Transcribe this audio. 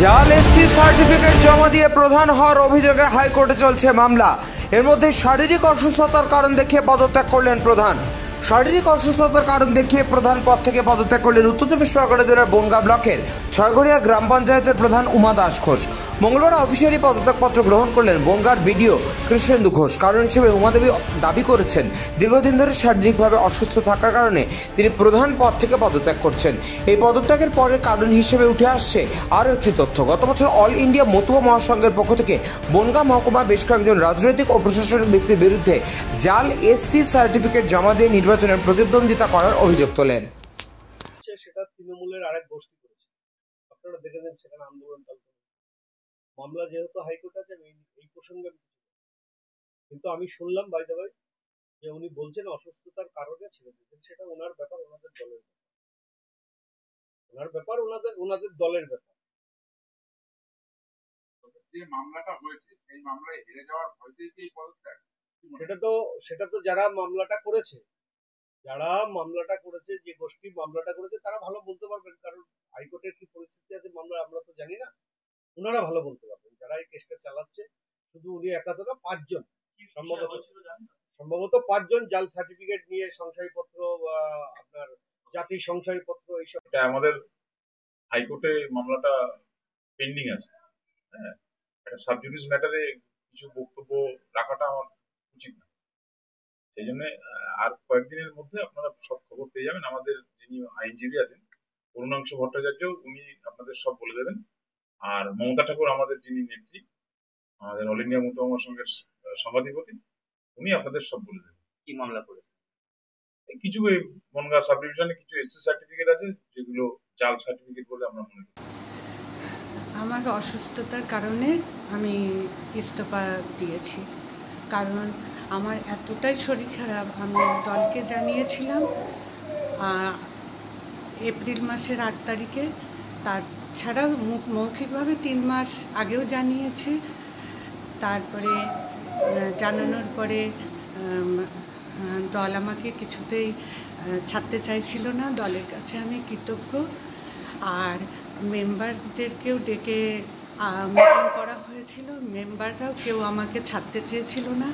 জাল SC certificate জমা দিয়ে প্রধান হওয়ার অভিযোগে হাইকোর্টে চলছে মামলা। এর মধ্যে শারীরিক অসুস্থতার কারণ দেখিয়ে পদত্যাগ করলেন প্রধান। শারীরিক অসুস্থতার কারণ দেখিয়ে প্রধান পদ থেকে পদত্যাগ করলেন উত্তর চব্বিশ পরগনা জেলার বনগাঁ ব্লকের ছয়ঘরিয়া গ্রাম পঞ্চায়েতের প্রধান উমা দাস ঘোষ। মঙ্গলবার অফিসিয়ালি পদত্যাগপত্র গ্রহণ করলেন বনগাঁর বিডিও কৃষ্ণেন্দু ঘোষ। কারণ হিসেবে উমাদেবী দাবি করেছেন দীর্ঘদিন ধরে শারীরিকভাবে অসুস্থ থাকার কারণে তিনি প্রধান পদ থেকে পদত্যাগ করছেন। এই পদত্যাগের পরের কারণ হিসেবে উঠে আসছে আরও একটি তথ্য। গত বছর অল ইন্ডিয়া মতুয়া মহাসংঘের পক্ষ থেকে বনগাঁ মহকুমা বেশ কয়েকজন রাজনৈতিক ও প্রশাসনিক ব্যক্তির বিরুদ্ধে জাল এসসি সার্টিফিকেট জমা দিয়ে নির্বাচনের প্রতিদ্বন্দ্বিতা করার অভিযোগ তোলেন। সেটা তৃণমূলের আরেক গোষ্ঠী করেছে, আপনারা দেখেছেন সেখানে আন্দোলন চলছে। মামলা যেহেতু হাইকোর্ট আছে, আমি এই প্রসঙ্গে কিন্তু আমি শুনলাম বাই দ্য ওয়ে যে উনি বলছেন অসুস্থতার কারণে ছেড়ে দিয়েছেন। সেটা ওনার ব্যাপার, ওনাদের দলের ব্যাপার, ওনার ব্যাপার, ওনাদের দলের ব্যাপার। যে মামলাটা হয়েছে সেই মামলায় হেরে যাওয়ার ভয়তেই কি এই পদত্যাগ? সেটা তো যারা মামলাটা করেছে, যে গোষ্ঠী মামলাটা করেছে তারা ভালো বলতে পারবেন, কারণ হাইকোর্টের কি পরিস্থিতি আছে মামলা আমরা তো জানি না, ওনারা ভালো বলতে পারবেন যারা এই কেসটা চালাচ্ছে। শুধু উনি একা তো না, 5 জন সম্ভবত 5 জন জাল সার্টিফিকেট নিয়ে সংশয়পত্র, আপনার জাতির সংশয়পত্র, এইসব। আমাদের হাইকোর্টে মামলাটা পেন্ডিং আছে। হ্যাঁ, একটা সাবজুডিস ম্যাটারে কিছু বক্তব্য রাখাটা আমার উচিত না। সেই জন্য আর কয়েকদিনের মধ্যে আপনারা সব খবর পেয়ে যাবেন। আমাদের যিনি আইনজীবী আছেন অরুণাংশু ভট্টাচার্য, উনি আপনাদের সব বলে দেবেন। আর মমতা ঠাকুর আমাদের যিনি নেত্রী, আমাদের অল ইন্ডিয়া মতুয়া মহাসংঘের সভাধিপতি, উনি আপনাদের সব বলে দেবেন। কি মামলা করেছে? কিছু এই বনগাঁ সাব ডিভিশনে কিছু এসসি সার্টিফিকেট আছে যেগুলো জাল সার্টিফিকেট বলে আমরা মনে করি। আমার অসুস্থতার কারণে আমি ইস্তফা দিয়েছি, কারণ আমার এতটাই শরীর খারাপ। আমি দলকে জানিয়েছিলাম এপ্রিল মাসের 8 তারিখে, তাছাড়া মৌখিকভাবে 3 মাস আগেও জানিয়েছি। তারপরে জানানোর পরে দল আমাকে কিছুতেই ছাড়তে চাইছিল না। দলের কাছে আমি কৃতজ্ঞ। আর মেম্বারদেরকেও ডেকে মিটিং করা হয়েছিল, মেম্বাররাও কেউ আমাকে ছাড়তে চেয়েছিল না।